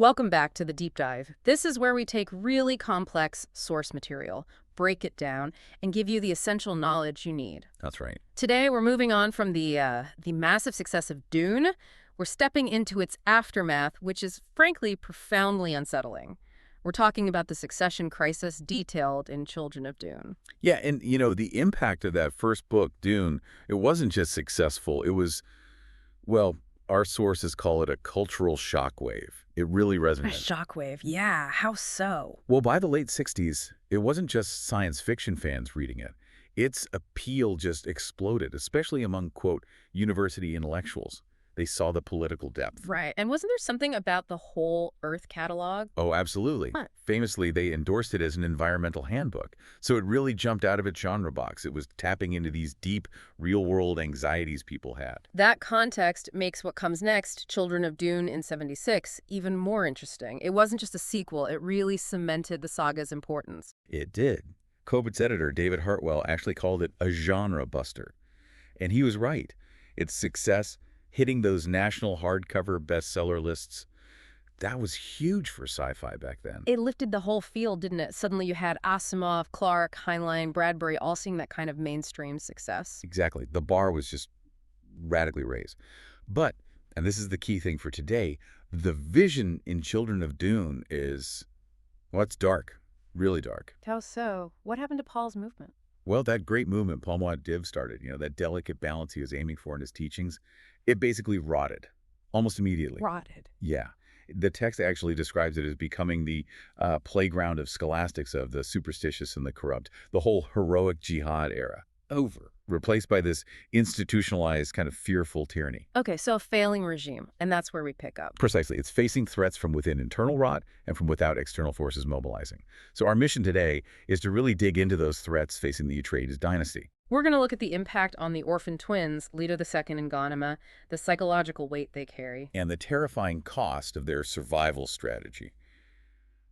Welcome back to the deep dive. This is where we take really complex source material, break it down, and give you the essential knowledge you need. That's right. Today, we're moving on from the massive success of Dune. We're stepping into its aftermath, which is frankly profoundly unsettling. We're talking about the succession crisis detailed in Children of Dune. Yeah, and the impact of that first book, Dune, it wasn't just successful. It was, well, our sources call it a cultural shockwave. It really A resonated. shockwave, yeah, how so? Well, by the late 60s, it wasn't just science fiction fans reading it. Its appeal just exploded, especially among, quote, university intellectuals. They saw the political depth. Right, and wasn't there something about the whole Earth catalog? Oh, absolutely. Huh. Famously, they endorsed it as an environmental handbook. So it really jumped out of its genre box. It was tapping into these deep, real-world anxieties people had. That context makes what comes next, Children of Dune in '76, even more interesting. It wasn't just a sequel, it really cemented the saga's importance. It did. Cobett's editor, David Hartwell, actually called it a genre buster. And he was right. Its success, hitting those national hardcover bestseller lists, that was huge for sci-fi back then. It lifted the whole field, didn't it? Suddenly you had Asimov, Clarke, Heinlein, Bradbury all seeing that kind of mainstream success. Exactly. The bar was just radically raised. But, and this is the key thing for today, the vision in Children of Dune is, well, it's dark, really dark. How so? What happened to Paul's movement? Well, that great movement Paul Muad'Dib started, that delicate balance he was aiming for in his teachings, it basically rotted almost immediately. Rotted. Yeah. The text actually describes it as becoming the playground of scholastics, of the superstitious and the corrupt, the whole heroic jihad era. Over. Replaced by this institutionalized kind of fearful tyranny. Okay, so a failing regime, and that's where we pick up. Precisely. It's facing threats from within internal rot and from without external forces mobilizing. So our mission today is to really dig into those threats facing the Atreides dynasty. We're going to look at the impact on the orphan twins, Leto II and Ghanima, the psychological weight they carry. And the terrifying cost of their survival strategy.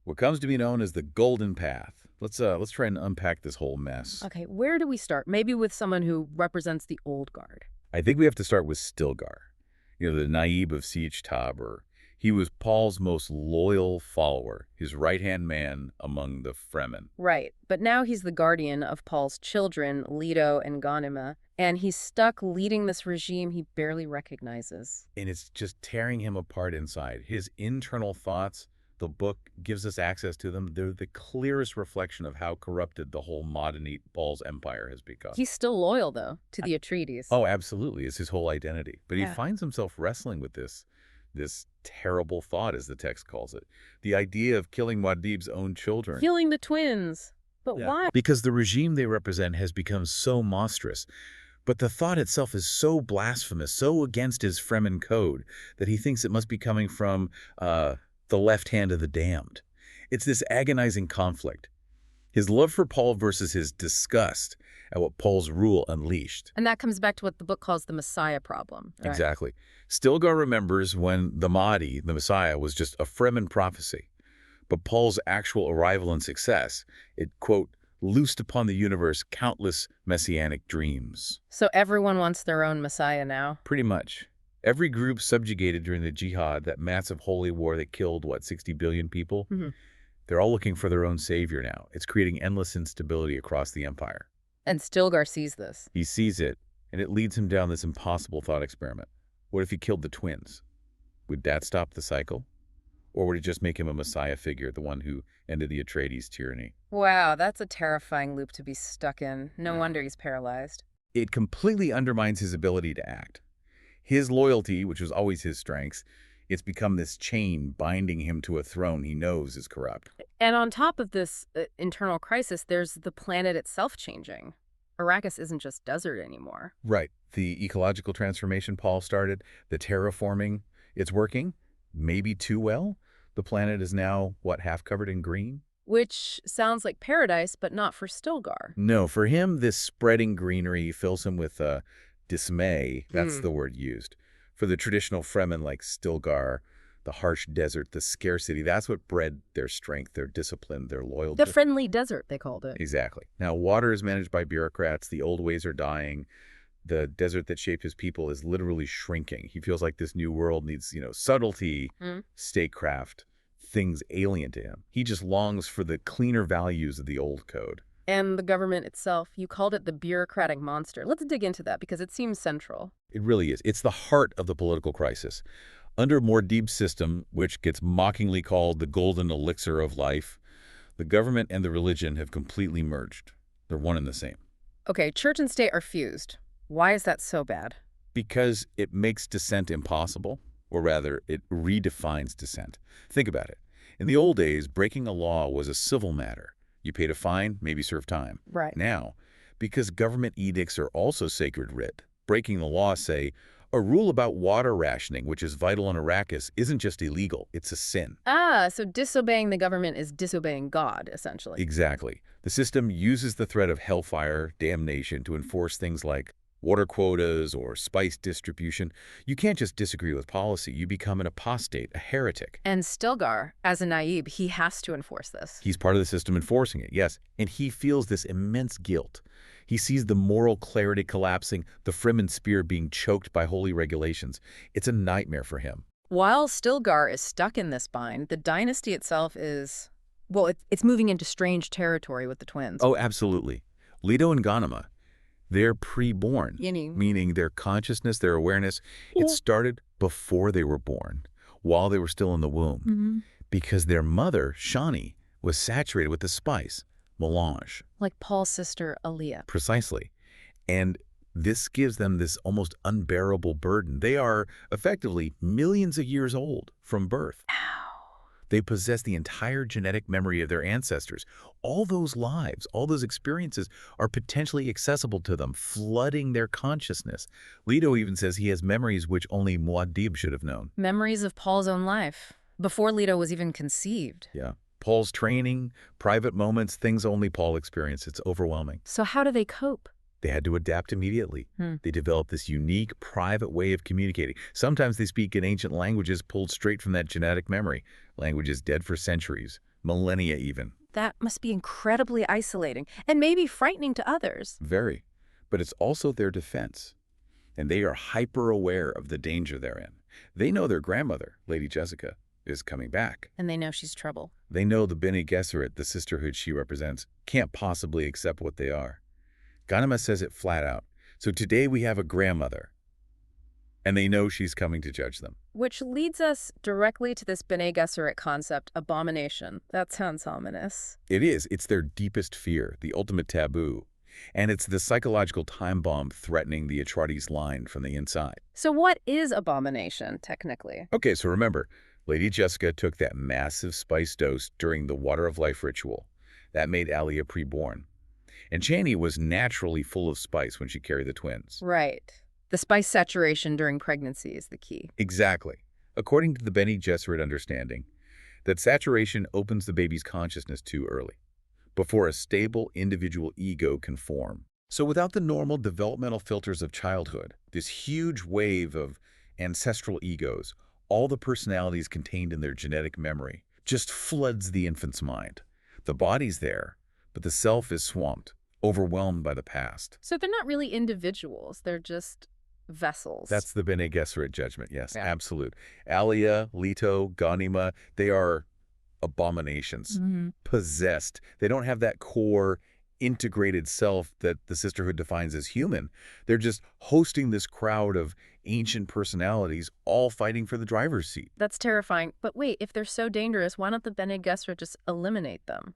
What comes to be known as the Golden Path. Let's try and unpack this whole mess. Okay, where do we start? Maybe with someone who represents the old guard. I think we have to start with Stilgar. The Naib of Siege Tabor. He was Paul's most loyal follower, his right-hand man among the Fremen. Right, but now he's the guardian of Paul's children, Leto and Ghanima, and he's stuck leading this regime he barely recognizes. And it's just tearing him apart inside. His internal thoughts, the book gives us access to them. They're the clearest reflection of how corrupted the whole Madanite Paul's empire has become. He's still loyal, though, to the Atreides. Oh, absolutely. It's his whole identity. But Yeah. he finds himself wrestling with this terrible thought, as the text calls it. The idea of killing Muad'Dib's own children. Killing the twins. But Yeah. why? Because the regime they represent has become so monstrous. But the thought itself is so blasphemous, so against his Fremen code, that he thinks it must be coming from the left hand of the damned. It's this agonizing conflict. His love for Paul versus his disgust at what Paul's rule unleashed. And that comes back to what the book calls the Messiah problem. Right? Exactly. Stilgar remembers when the Mahdi, the Messiah, was just a Fremen prophecy. But Paul's actual arrival and success, it, quote, loosed upon the universe countless messianic dreams. So everyone wants their own Messiah now? Pretty much. Every group subjugated during the jihad, that massive holy war that killed, 60 billion people, they're all looking for their own savior now. It's creating endless instability across the empire. And Stilgar sees this. He sees it, and it leads him down this impossible thought experiment. What if he killed the twins? Would that stop the cycle? Or would it just make him a messiah figure, the one who ended the Atreides tyranny? Wow, that's a terrifying loop to be stuck in. No wonder he's paralyzed. It completely undermines his ability to act. His loyalty, which was always his strength, it's become this chain binding him to a throne he knows is corrupt. And on top of this internal crisis, there's the planet itself changing. Arrakis isn't just desert anymore. Right. The ecological transformation Paul started, the terraforming, it's working. Maybe too well. The planet is now, half covered in green? Which sounds like paradise, but not for Stilgar. No, for him, this spreading greenery fills him with dismay. That's the word used. For the traditional Fremen like Stilgar, the harsh desert, the scarcity, that's what bred their strength, their discipline, their loyalty. The friendly desert, they called it. Exactly. Now, water is managed by bureaucrats. The old ways are dying. The desert that shaped his people is literally shrinking. He feels like this new world needs, subtlety, statecraft, things alien to him. He just longs for the cleaner values of the old code. And the government itself, you called it the bureaucratic monster. Let's dig into that because it seems central. It really is. It's the heart of the political crisis. Under Muad'Dib's system, which gets mockingly called the golden elixir of life, the government and the religion have completely merged. They're one and the same. Okay, church and state are fused. Why is that so bad? Because it makes dissent impossible, or rather, it redefines dissent. Think about it. In the old days, breaking a law was a civil matter. You paid a fine, maybe serve time. Right. Now, because government edicts are also sacred writ, breaking the law, say, a rule about water rationing, which is vital on Arrakis, isn't just illegal, it's a sin. Ah, so disobeying the government is disobeying God, essentially. Exactly. The system uses the threat of hellfire, damnation, to enforce things like water quotas or spice distribution. You can't just disagree with policy. You become an apostate, a heretic. And Stilgar, as a Naib, he has to enforce this. He's part of the system enforcing it, yes, and he feels this immense guilt. He sees the moral clarity collapsing, the Fremen spear being choked by holy regulations. It's a nightmare for him. While Stilgar is stuck in this bind, the dynasty itself is, well, it's moving into strange territory with the twins. Oh, absolutely. Leto and Ghanima, they're pre-born, Yinny. meaning their consciousness, their awareness, it started before they were born, while they were still in the womb, because their mother, Shani, was saturated with the spice, melange. Like Paul's sister, Alia. Precisely. And this gives them this almost unbearable burden. They are effectively millions of years old from birth. They possess the entire genetic memory of their ancestors. All those lives, all those experiences are potentially accessible to them, flooding their consciousness. Leto even says he has memories which only Muad'Dib should have known. Memories of Paul's own life, before Leto was even conceived. Yeah. Paul's training, private moments, things only Paul experienced. It's overwhelming. So how do they cope? They had to adapt immediately. They developed this unique, private way of communicating. Sometimes they speak in ancient languages pulled straight from that genetic memory, languages dead for centuries, millennia even. That must be incredibly isolating and maybe frightening to others. Very. But it's also their defense. And they are hyper-aware of the danger they're in. They know their grandmother, Lady Jessica, is coming back. And they know she's trouble. They know the Bene Gesserit, the sisterhood she represents, can't possibly accept what they are. Ghanima says it flat out. So today we have a grandmother, and they know she's coming to judge them. Which leads us directly to this Bene Gesserit concept, abomination. That sounds ominous. It is. It's their deepest fear, the ultimate taboo. And it's the psychological time bomb threatening the Atreides line from the inside. So what is abomination, technically? Okay, so remember, Lady Jessica took that massive spice dose during the Water of Life ritual. That made Alia pre-born. And Chani was naturally full of spice when she carried the twins. Right. The spice saturation during pregnancy is the key. Exactly. According to the Bene Gesserit understanding, that saturation opens the baby's consciousness too early, before a stable individual ego can form. So without the normal developmental filters of childhood, this huge wave of ancestral egos, all the personalities contained in their genetic memory, just floods the infant's mind. The body's there, but the self is swamped, overwhelmed by the past. So they're not really individuals, they're just vessels. That's the Bene Gesserit judgment, yes, Yeah. absolute. Alia, Leto, Ghanima, they are abominations, possessed. They don't have that core integrated self that the sisterhood defines as human. They're just hosting this crowd of ancient personalities all fighting for the driver's seat. That's terrifying. But wait, if they're so dangerous, why don't the Bene Gesserit just eliminate them?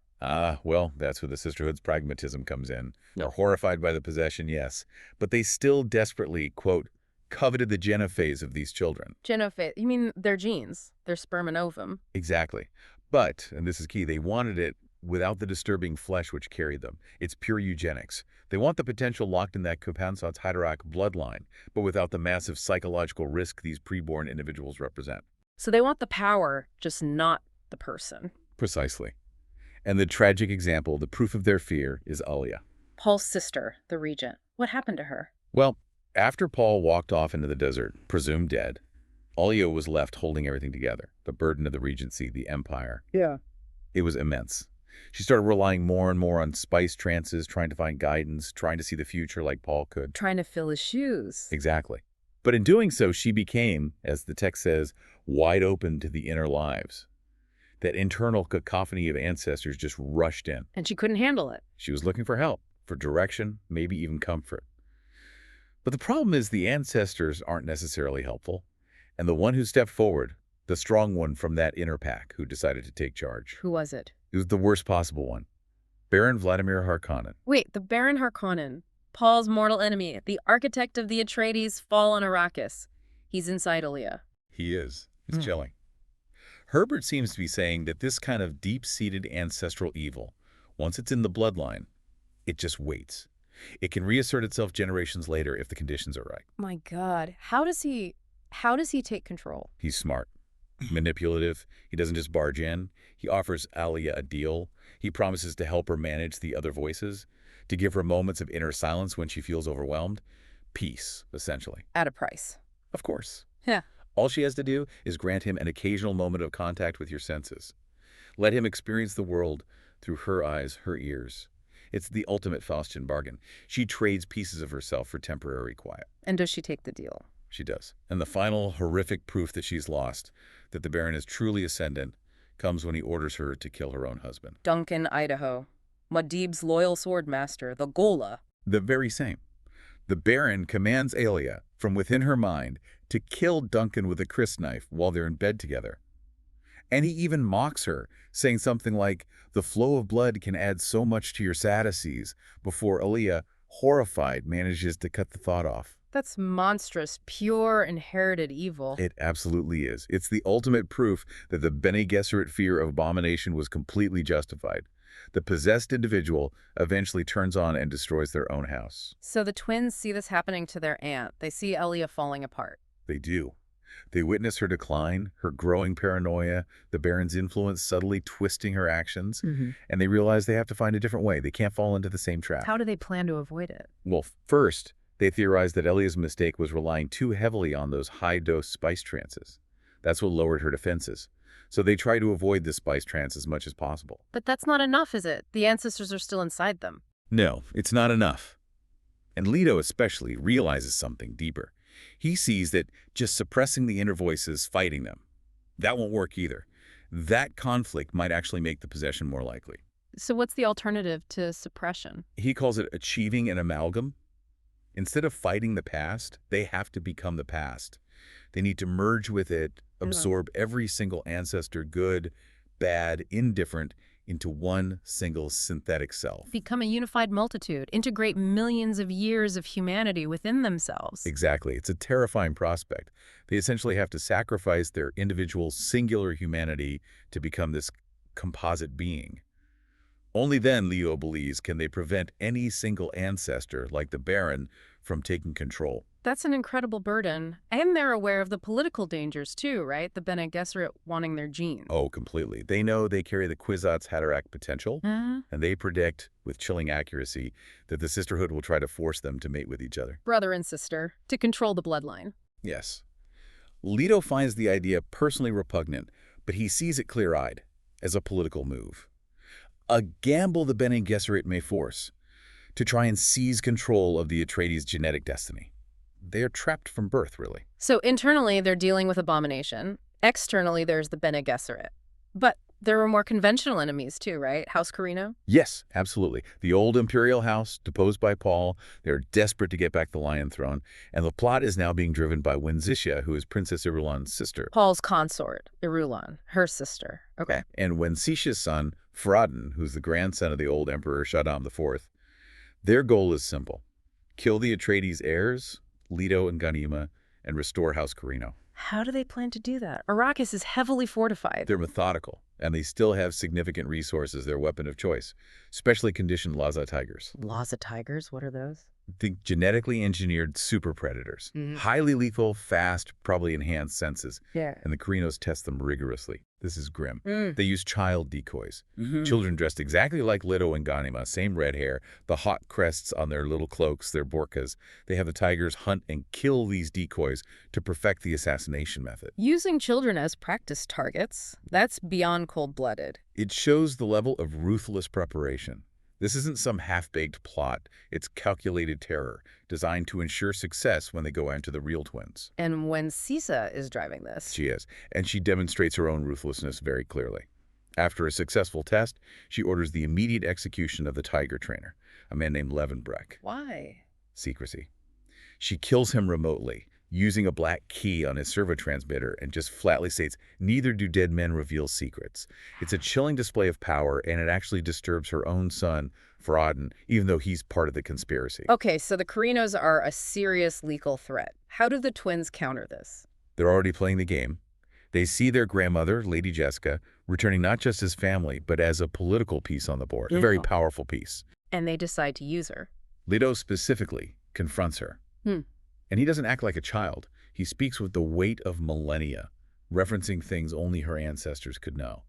Well, that's where the sisterhood's pragmatism comes in. They're horrified by the possession, yes, but they still desperately, quote, coveted the genophase of these children. Genophase, you mean their genes, their sperm and ovum. Exactly. But, and this is key, they wanted it without the disturbing flesh which carried them. It's pure eugenics. They want the potential locked in that Kopansat's Haderach bloodline, but without the massive psychological risk these preborn individuals represent. So they want the power, just not the person. Precisely. And the tragic example, the proof of their fear, is Alia. Paul's sister, the Regent. What happened to her? Well, after Paul walked off into the desert, presumed dead, Alia was left holding everything together. The burden of the regency, the empire. Yeah. It was immense. She started relying more and more on spice trances, trying to find guidance, trying to see the future like Paul could. Trying to fill his shoes. Exactly. But in doing so, she became, as the text says, wide open to the inner lives. That internal cacophony of ancestors just rushed in. And she couldn't handle it. She was looking for help, for direction, maybe even comfort. But the problem is the ancestors aren't necessarily helpful. And the one who stepped forward, the strong one from that inner pack who decided to take charge, Who was it? it was the worst possible one. Baron Vladimir Harkonnen. Wait, the Baron Harkonnen, Paul's mortal enemy, the architect of the Atreides' fall on Arrakis. He's inside Alia. He is. It's chilling. Herbert seems to be saying that this kind of deep-seated ancestral evil, once it's in the bloodline, it just waits. It can reassert itself generations later if the conditions are right. My God, how does he take control? He's smart, manipulative. He doesn't just barge in. He offers Alia a deal. He promises to help her manage the other voices, to give her moments of inner silence when she feels overwhelmed. Peace, essentially. At a price. Of course. Yeah. All she has to do is grant him an occasional moment of contact with your senses. Let him experience the world through her eyes, her ears. It's the ultimate Faustian bargain. She trades pieces of herself for temporary quiet. And does she take the deal? She does. And the final horrific proof that she's lost, that the Baron is truly ascendant, comes when he orders her to kill her own husband. Duncan, Idaho. Muad'Dib's loyal sword master, the Ghola. The very same. The Baron commands Alia, from within her mind, to kill Duncan with a crysknife while they're in bed together. And he even mocks her, saying something like, "The flow of blood can add so much to your fantasies," before Alia, horrified, manages to cut the thought off. That's monstrous, pure, inherited evil. It absolutely is. It's the ultimate proof that the Bene Gesserit fear of abomination was completely justified. The possessed individual eventually turns on and destroys their own house. So the twins see this happening to their aunt. They see Alia falling apart. They do. They witness her decline, her growing paranoia, the Baron's influence subtly twisting her actions, and they realize they have to find a different way. They can't fall into the same trap. How do they plan to avoid it? Well, first, they theorize that Elia's mistake was relying too heavily on those high-dose spice trances. That's what lowered her defenses. So they try to avoid the spice trance as much as possible. But that's not enough, is it? The ancestors are still inside them. No, it's not enough. And Leto especially realizes something deeper. He sees that just suppressing the inner voices, fighting them, that won't work either. That conflict might actually make the possession more likely. So what's the alternative to suppression? He calls it achieving an amalgam. Instead of fighting the past, they have to become the past. They need to merge with it, absorb every single ancestor, good, bad, indifferent, into one single synthetic self. Become a unified multitude, integrate millions of years of humanity within themselves. Exactly. It's a terrifying prospect. They essentially have to sacrifice their individual singular humanity to become this composite being. Only then, Leo believes, can they prevent any single ancestor, like the Baron, from taking control. That's an incredible burden. And they're aware of the political dangers too, right? The Bene Gesserit wanting their genes. Oh, completely. They know they carry the Kwisatz Haderach potential, and they predict, with chilling accuracy, that the Sisterhood will try to force them to mate with each other. Brother and sister, to control the bloodline. Yes. Leto finds the idea personally repugnant, but he sees it clear-eyed, as a political move. A gamble the Bene Gesserit may force, to try and seize control of the Atreides' genetic destiny. They are trapped from birth, really. So internally, they're dealing with Abomination. Externally, there's the Bene Gesserit. But there were more conventional enemies too, right? House Corrino? Yes, absolutely. The old imperial house, deposed by Paul, they're desperate to get back the Lion Throne, and the plot is now being driven by Wenzicia, who is Princess Irulan's sister. Paul's consort, Irulan, her sister. Okay. And Wenzicia's son, Farad'n, who's the grandson of the old Emperor Shaddam IV. Their goal is simple. Kill the Atreides' heirs, Leto and Ghanima, and restore House Corrino. How do they plan to do that? Arrakis is heavily fortified. They're methodical, and they still have significant resources, their weapon of choice, specially conditioned Lhasa tigers. Lhasa tigers? What are those? Think genetically engineered super predators. Highly lethal, fast, probably enhanced senses. Yeah. And the Corrinos test them rigorously. This is grim. They use child decoys. Children dressed exactly like Leto and Ghanima, same red hair, the hawk crests on their little cloaks, their burkas. They have the tigers hunt and kill these decoys to perfect the assassination method. Using children as practice targets, that's beyond cold-blooded. It shows the level of ruthless preparation. This isn't some half-baked plot. It's calculated terror, designed to ensure success when they go into the real twins. And when Sisa is driving this. She is, and she demonstrates her own ruthlessness very clearly. After a successful test, she orders the immediate execution of the tiger trainer, a man named Levenbreck. Why? Secrecy. She kills him remotely, using a black key on his servo transmitter, and just flatly states, neither do dead men reveal secrets. It's a chilling display of power, and it actually disturbs her own son, Farad'n, even though he's part of the conspiracy. Okay, so the Corrinos are a serious legal threat. How do the twins counter this? They're already playing the game. They see their grandmother, Lady Jessica, returning not just as family, but as a political piece on the board, a very powerful piece. And they decide to use her. Leto specifically confronts her. And he doesn't act like a child. He speaks with the weight of millennia, referencing things only her ancestors could know.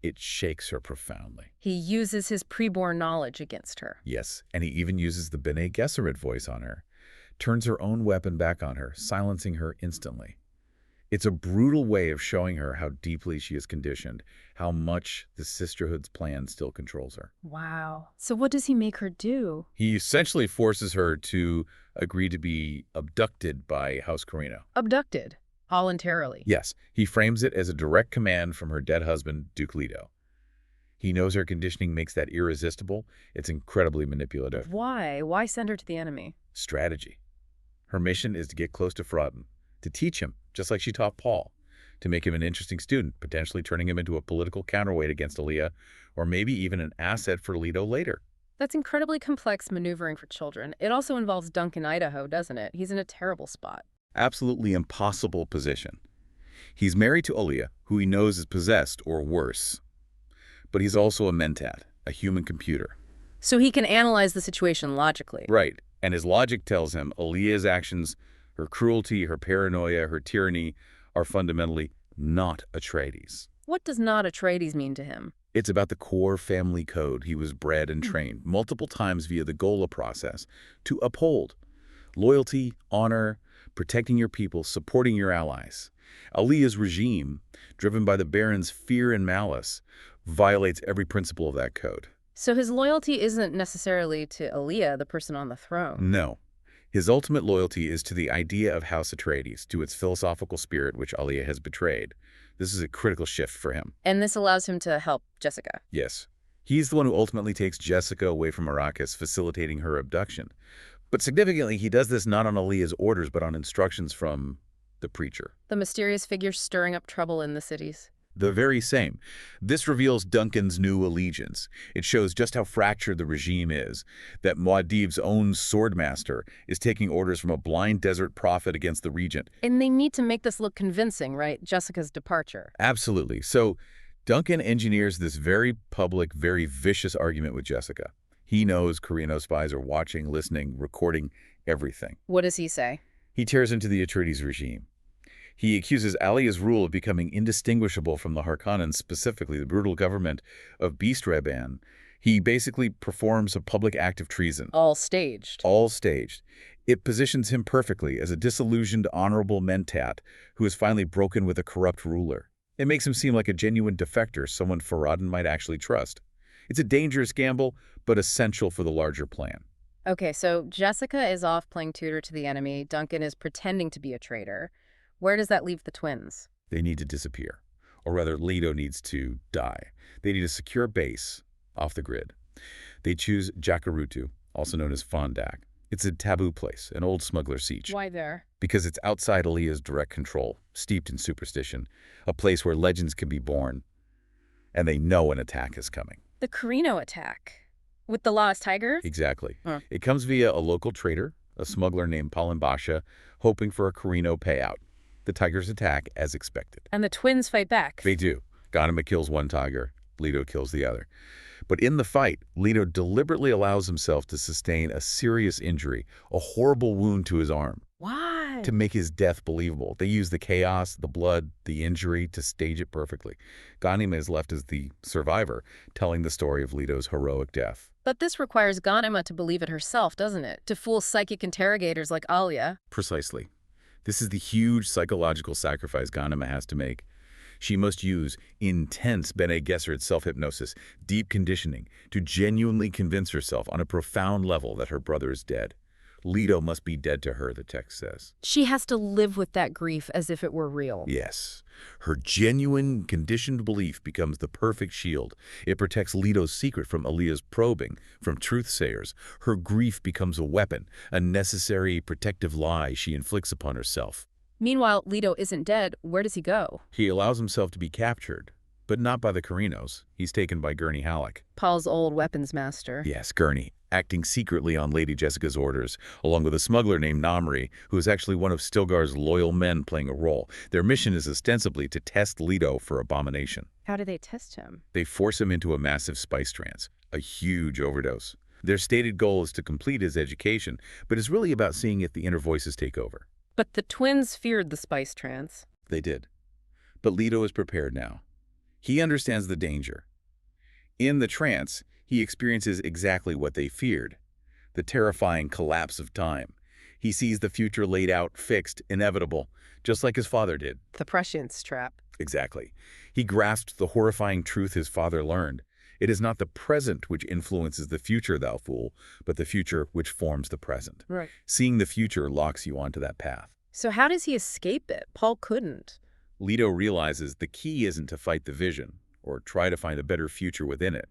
It shakes her profoundly. He uses his preborn knowledge against her. Yes, and he even uses the Bene Gesserit voice on her, turns her own weapon back on her, silencing her instantly. It's a brutal way of showing her how deeply she is conditioned, how much the sisterhood's plan still controls her. Wow. So what does he make her do? He essentially forces her to agree to be abducted by House Corrino. Abducted. Voluntarily. Yes, he frames it as a direct command from her dead husband, Duke Leto. He knows her conditioning makes that irresistible. It's incredibly manipulative. Why? Why send her to the enemy? Strategy. Her mission is to get close to Farad'n, to teach him, just like she taught Paul, to make him an interesting student, potentially turning him into a political counterweight against Alia, or maybe even an asset for Leto later. That's incredibly complex maneuvering for children. It also involves Duncan, Idaho, doesn't it? He's in a terrible spot. Absolutely impossible position. He's married to Alia, who he knows is possessed or worse. But he's also a mentat, a human computer. So he can analyze the situation logically. Right, and his logic tells him Alia's actions, her cruelty, her paranoia, her tyranny, are fundamentally not Atreides. What does not Atreides mean to him? It's about the core family code he was bred and trained multiple times via the Gola process to uphold. Loyalty, honor, protecting your people, supporting your allies. Alia's regime, driven by the Baron's fear and malice, violates every principle of that code. So his loyalty isn't necessarily to Alia, the person on the throne. No. His ultimate loyalty is to the idea of House Atreides, to its philosophical spirit which Alia has betrayed. This is a critical shift for him. And this allows him to help Jessica. Yes. He's the one who ultimately takes Jessica away from Arrakis, facilitating her abduction. But significantly, he does this not on Alia's orders, but on instructions from the preacher. The mysterious figure stirring up trouble in the cities. The very same. This reveals Duncan's new allegiance. It shows just how fractured the regime is, that Muad'Dib's own swordmaster is taking orders from a blind desert prophet against the Regent. And they need to make this look convincing, right? Jessica's departure. Absolutely. So Duncan engineers this very public, very vicious argument with Jessica. He knows Corrino spies are watching, listening, recording everything. What does he say? He tears into the Atreides regime. He accuses Alia's rule of becoming indistinguishable from the Harkonnens, specifically the brutal government of Beast Reban. He basically performs a public act of treason. All staged. All staged. It positions him perfectly as a disillusioned, honorable mentat who has finally broken with a corrupt ruler. It makes him seem like a genuine defector, someone Farad'n might actually trust. It's a dangerous gamble, but essential for the larger plan. Okay, so Jessica is off playing tutor to the enemy. Duncan is pretending to be a traitor. Where does that leave the twins? They need to disappear. Or rather, Leto needs to die. They need a secure base off the grid. They choose Jacarutu, also known as Fondak. It's a taboo place, an old smuggler siege. Why there? Because it's outside Alia's direct control, steeped in superstition, a place where legends can be born, and they know an attack is coming. The Corrino attack. With the Lost Tigers? Exactly. Huh. It comes via a local trader, a smuggler named Paul Muad'Dib, hoping for a Corrino payout. The Tigers attack as expected. And the twins fight back. They do. Ghanima kills one tiger, Leto kills the other. But in the fight, Leto deliberately allows himself to sustain a serious injury, a horrible wound to his arm, Why? to make his death believable. They use the chaos, the blood, the injury to stage it perfectly. Ghanima is left as the survivor, telling the story of Leto's heroic death. But this requires Ghanima to believe it herself, doesn't it? To fool psychic interrogators like Alia. Precisely. This is the huge psychological sacrifice Ghanima has to make. She must use intense Bene Gesserit self-hypnosis, deep conditioning, to genuinely convince herself on a profound level that her brother is dead. Leto must be dead to her, the text says. She has to live with that grief as if it were real. Yes. Her genuine, conditioned belief becomes the perfect shield. It protects Leto's secret from Alia's probing, from truth-sayers. Her grief becomes a weapon, a necessary protective lie she inflicts upon herself. Meanwhile, Leto isn't dead. Where does he go? He allows himself to be captured, but not by the Corrinos. He's taken by Gurney Halleck. Paul's old weapons master. Yes, Gurney, acting secretly on Lady Jessica's orders, along with a smuggler named Namri, who is actually one of Stilgar's loyal men playing a role. Their mission is ostensibly to test Leto for Abomination. How do they test him? They force him into a massive spice trance, a huge overdose. Their stated goal is to complete his education, but it's really about seeing if the inner voices take over. But the twins feared the spice trance. They did. But Leto is prepared now. He understands the danger. In the trance, he experiences exactly what they feared, the terrifying collapse of time. He sees the future laid out, fixed, inevitable, just like his father did. The prescience trap. Exactly. He grasps the horrifying truth his father learned. It is not the present which influences the future, thou fool, but the future which forms the present. Right. Seeing the future locks you onto that path. So how does he escape it? Paul couldn't. Leto realizes the key isn't to fight the vision or try to find a better future within it.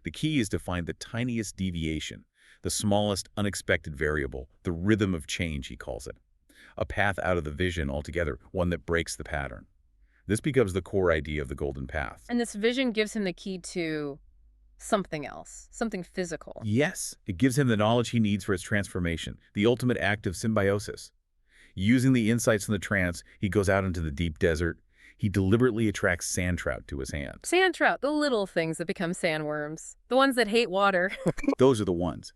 The key is to find the tiniest deviation, the smallest unexpected variable, the rhythm of change, he calls it. A path out of the vision altogether, one that breaks the pattern. This becomes the core idea of the Golden Path. And this vision gives him the key to something else, something physical. Yes, it gives him the knowledge he needs for his transformation, the ultimate act of symbiosis. Using the insights from the trance, he goes out into the deep desert. He deliberately attracts sandtrout to his hand. Sandtrout, the little things that become sandworms. The ones that hate water. Those are the ones.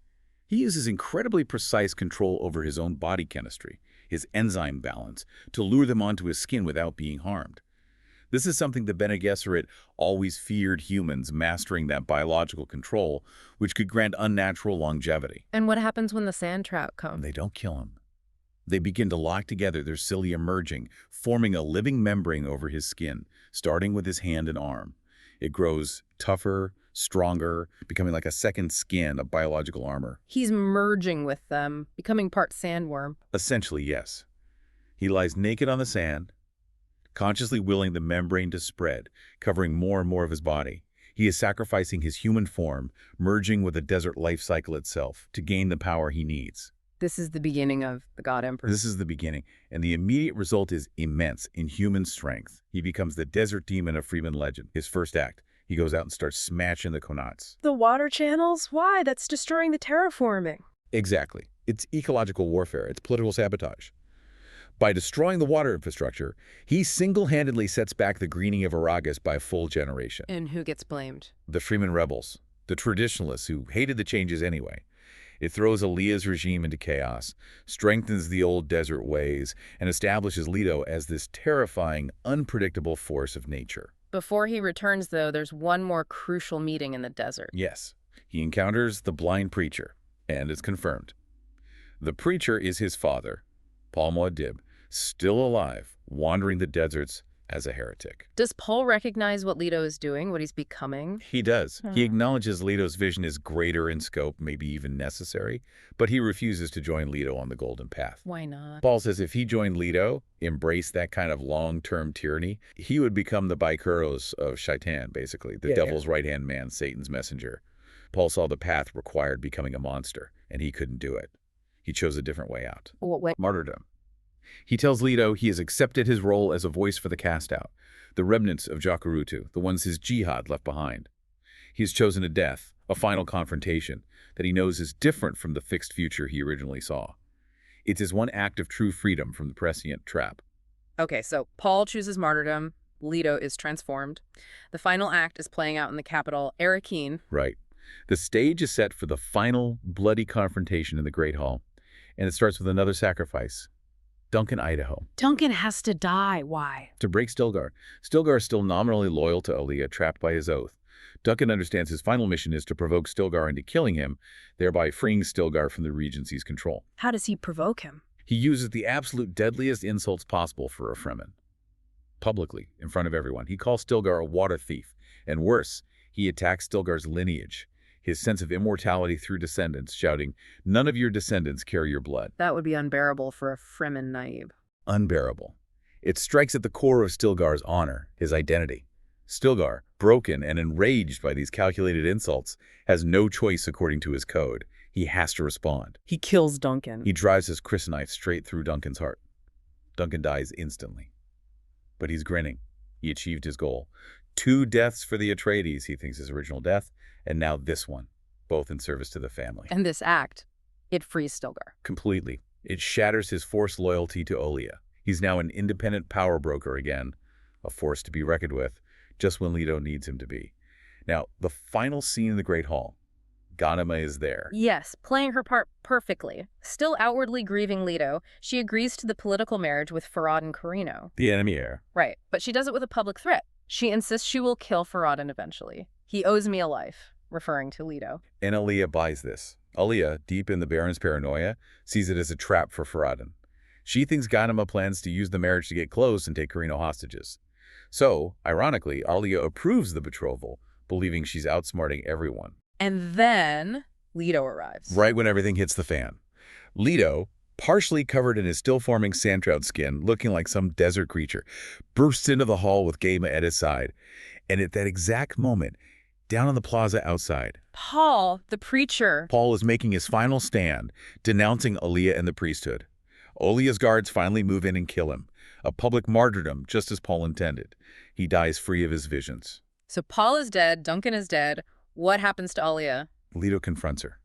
He uses incredibly precise control over his own body chemistry, his enzyme balance, to lure them onto his skin without being harmed. This is something the Bene Gesserit always feared humans mastering that biological control, which could grant unnatural longevity. And what happens when the sandtrout come? They don't kill him. They begin to lock together, their cilia merging, forming a living membrane over his skin, starting with his hand and arm. It grows tougher, stronger, becoming like a second skin, a biological armor. He's merging with them, becoming part sandworm. Essentially, yes. He lies naked on the sand, consciously willing the membrane to spread, covering more and more of his body. He is sacrificing his human form, merging with the desert life cycle itself, to gain the power he needs. This is the beginning of the God Emperor. This is the beginning, and the immediate result is immense, inhuman strength. He becomes the desert demon of Freeman legend. His first act, he goes out and starts smashing the Konats. The water channels? Why? That's destroying the terraforming. Exactly. It's ecological warfare. It's political sabotage. By destroying the water infrastructure, he single-handedly sets back the greening of Arrakis by a full generation. And who gets blamed? The Freeman rebels, the traditionalists who hated the changes anyway. It throws Alia's regime into chaos, strengthens the old desert ways, and establishes Leto as this terrifying, unpredictable force of nature. Before he returns, though, there's one more crucial meeting in the desert. Yes, he encounters the blind preacher, and it's confirmed. The preacher is his father, Paul Muad'Dib, still alive, wandering the deserts as a heretic. Does Paul recognize what Leto is doing, what he's becoming? He does. He acknowledges Leto's vision is greater in scope, maybe even necessary, but he refuses to join Leto on the Golden Path. Why not? Paul says if he joined Leto, embraced that kind of long-term tyranny, he would become the Baikuros of Shaitan, basically, the devil's right-hand man, Satan's messenger. Paul saw the path required becoming a monster, and he couldn't do it. He chose a different way out. What way? Martyrdom. He tells Leto he has accepted his role as a voice for the cast-out, the remnants of Jacurutu, the ones his jihad left behind. He has chosen a death, a final confrontation, that he knows is different from the fixed future he originally saw. It's his one act of true freedom from the prescient trap. Okay, so Paul chooses martyrdom. Leto is transformed. The final act is playing out in the capital, Arrakis. Right. The stage is set for the final, bloody confrontation in the Great Hall, and it starts with another sacrifice. Duncan, Idaho. Duncan has to die. Why? To break Stilgar. Stilgar is still nominally loyal to Alia, trapped by his oath. Duncan understands his final mission is to provoke Stilgar into killing him, thereby freeing Stilgar from the Regency's control. How does he provoke him? He uses the absolute deadliest insults possible for a Fremen. Publicly, in front of everyone, he calls Stilgar a water thief, and worse, he attacks Stilgar's lineage. his sense of immortality through descendants, shouting, "None of your descendants carry your blood." That would be unbearable for a Fremen naib. Unbearable. It strikes at the core of Stilgar's honor, his identity. Stilgar, broken and enraged by these calculated insults, has no choice according to his code. He has to respond. He kills Duncan. He drives his crysknife straight through Duncan's heart. Duncan dies instantly. But he's grinning. He achieved his goal. 2 deaths for the Atreides, he thinks his original death, and now this one, both in service to the family. And this act, it frees Stilgar. Completely. It shatters his forced loyalty to Alia. He's now an independent power broker again, a force to be reckoned with, just when Leto needs him to be. Now, the final scene in the Great Hall. Ghanima is there. Yes, playing her part perfectly. Still outwardly grieving Leto, she agrees to the political marriage with Farad'n Corrino. The enemy heir. Right, but she does it with a public threat. She insists she will kill Farad'n eventually. He owes me a life, referring to Leto. And Alia buys this. Alia, deep in the Baron's paranoia, sees it as a trap for Farad'n. She thinks Ghanima plans to use the marriage to get close and take Corrino hostages. So, ironically, Alia approves the betrothal, believing she's outsmarting everyone. And then Leto arrives. Right when everything hits the fan. Leto, partially covered in his still-forming sandtrout skin, looking like some desert creature, bursts into the hall with Ghanima at his side. And at that exact moment, down on the plaza outside, Paul, the preacher. Paul is making his final stand, denouncing Alia and the priesthood. Alia's guards finally move in and kill him. A public martyrdom, just as Paul intended. He dies free of his visions. So Paul is dead, Duncan is dead. What happens to Alia? Leto confronts her.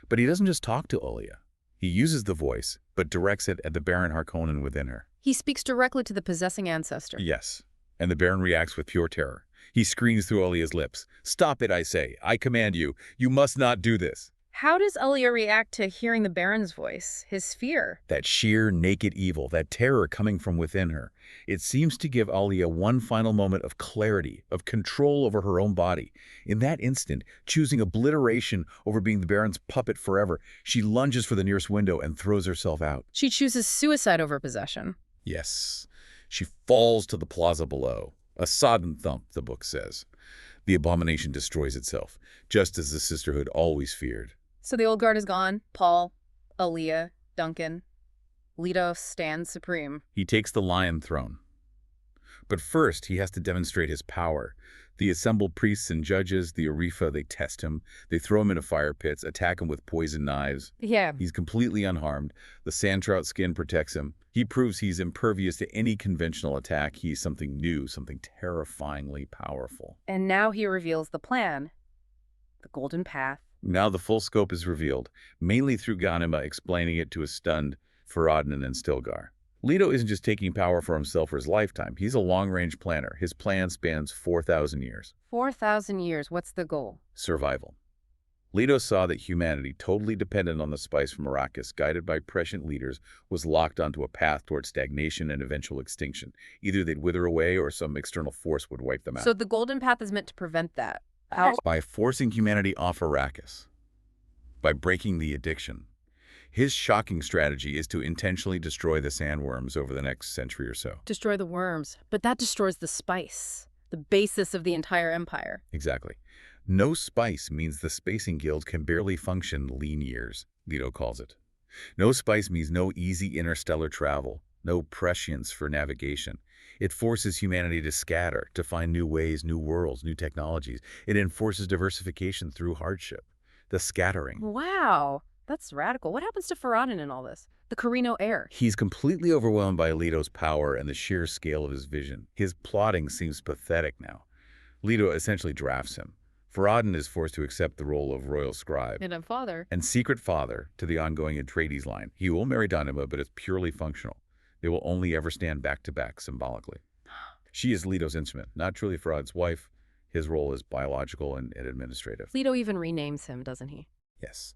But he doesn't just talk to Alia. He uses the voice, but directs it at the Baron Harkonnen within her. He speaks directly to the possessing ancestor. Yes, and the Baron reacts with pure terror. He screams through Alia's lips. "Stop it, I say. I command you. You must not do this." How does Alia react to hearing the Baron's voice? His fear? That sheer, naked evil, that terror coming from within her. It seems to give Alia one final moment of clarity, of control over her own body. In that instant, choosing obliteration over being the Baron's puppet forever, she lunges for the nearest window and throws herself out. She chooses suicide over possession. Yes. She falls to the plaza below. A sodden thump, the book says. The abomination destroys itself, just as the Sisterhood always feared. So the old guard is gone. Paul, Alia, Duncan. Leto stands supreme. He takes the Lion Throne. But first, he has to demonstrate his power. The assembled priests and judges, the Arifa, they test him. They throw him into fire pits, attack him with poison knives. Yeah. He's completely unharmed. The sandtrout skin protects him. He proves he's impervious to any conventional attack. He's something new, something terrifyingly powerful. And now he reveals the plan. The golden path. Now the full scope is revealed, mainly through Ghanima explaining it to a stunned Farad'n and Stilgar. Leto isn't just taking power for himself for his lifetime. He's a long-range planner. His plan spans 4,000 years. 4,000 years. What's the goal? Survival. Leto saw that humanity, totally dependent on the spice from Arrakis, guided by prescient leaders, was locked onto a path toward stagnation and eventual extinction. Either they'd wither away or some external force would wipe them out. So the golden path is meant to prevent that. How? By forcing humanity off Arrakis. By breaking the addiction. His shocking strategy is to intentionally destroy the sandworms over the next century or so. Destroy the worms. But that destroys the spice, the basis of the entire empire. Exactly. No spice means the spacing guild can barely function lean years, Leto calls it. No spice means no easy interstellar travel, no prescience for navigation. It forces humanity to scatter, to find new ways, new worlds, new technologies. It enforces diversification through hardship. The scattering. Wow, that's radical. What happens to Farad'n in all this? The Corrino heir. He's completely overwhelmed by Leto's power and the sheer scale of his vision. His plotting seems pathetic now. Leto essentially drafts him. Farad'n is forced to accept the role of royal scribe And a father. and secret father to the ongoing Atreides line. He will marry Ghanima, but it's purely functional. They will only ever stand back-to-back symbolically. She is Leto's instrument, not truly Farad's wife. His role is biological and administrative. Leto even renames him, doesn't he? Yes.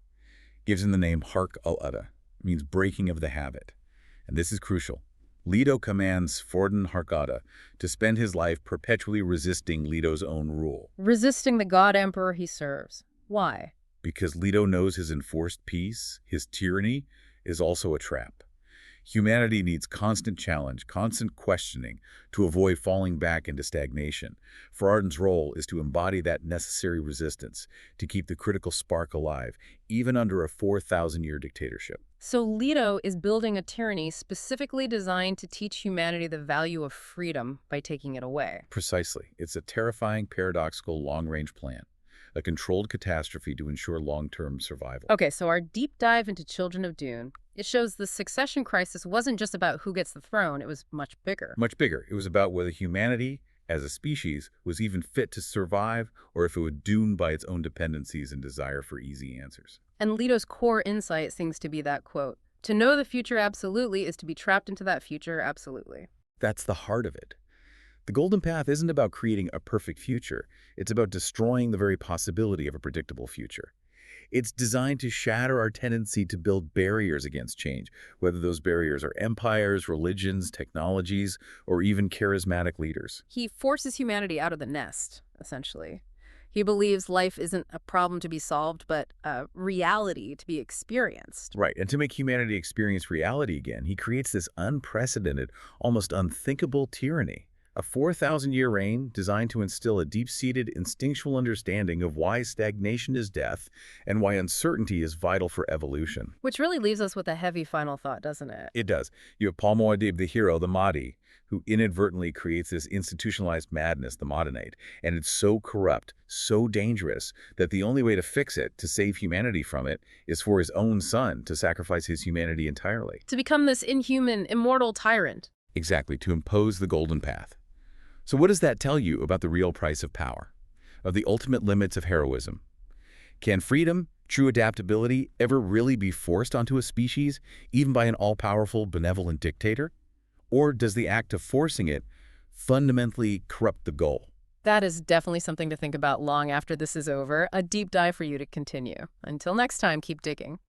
Gives him the name Hark al-Ada, means breaking of the habit. And this is crucial. Leto commands Farad'n Harkada to spend his life perpetually resisting Leto's own rule. Resisting the god emperor he serves. Why? Because Leto knows his enforced peace, his tyranny, is also a trap. Humanity needs constant challenge, constant questioning to avoid falling back into stagnation. Farad'n's role is to embody that necessary resistance, to keep the critical spark alive, even under a 4,000-year dictatorship. So Leto is building a tyranny specifically designed to teach humanity the value of freedom by taking it away. Precisely. It's a terrifying, paradoxical long-range plan, a controlled catastrophe to ensure long-term survival. Okay, so our deep dive into Children of Dune, it shows the succession crisis wasn't just about who gets the throne, it was much bigger. Much bigger. It was about whether humanity, as a species, was even fit to survive or if it was doomed by its own dependencies and desire for easy answers. And Leto's core insight seems to be that quote, "To know the future absolutely is to be trapped into that future absolutely." That's the heart of it. The Golden Path isn't about creating a perfect future. It's about destroying the very possibility of a predictable future. It's designed to shatter our tendency to build barriers against change, whether those barriers are empires, religions, technologies, or even charismatic leaders. He forces humanity out of the nest, essentially. He believes life isn't a problem to be solved, but a reality to be experienced. Right, and to make humanity experience reality again, he creates this unprecedented, almost unthinkable tyranny. A 4,000-year reign designed to instill a deep-seated instinctual understanding of why stagnation is death and why uncertainty is vital for evolution. Which really leaves us with a heavy final thought, doesn't it? It does. You have Paul Muad'Dib, the hero, the Mahdi, who inadvertently creates this institutionalized madness, the Mahdanite, and it's so corrupt, so dangerous, that the only way to fix it, to save humanity from it, is for his own son to sacrifice his humanity entirely. To become this inhuman, immortal tyrant. Exactly, to impose the Golden Path. So what does that tell you about the real price of power, of the ultimate limits of heroism? Can freedom, true adaptability, ever really be forced onto a species, even by an all-powerful, benevolent dictator? Or does the act of forcing it fundamentally corrupt the goal? That is definitely something to think about long after this is over. A deep dive for you to continue. Until next time, keep digging.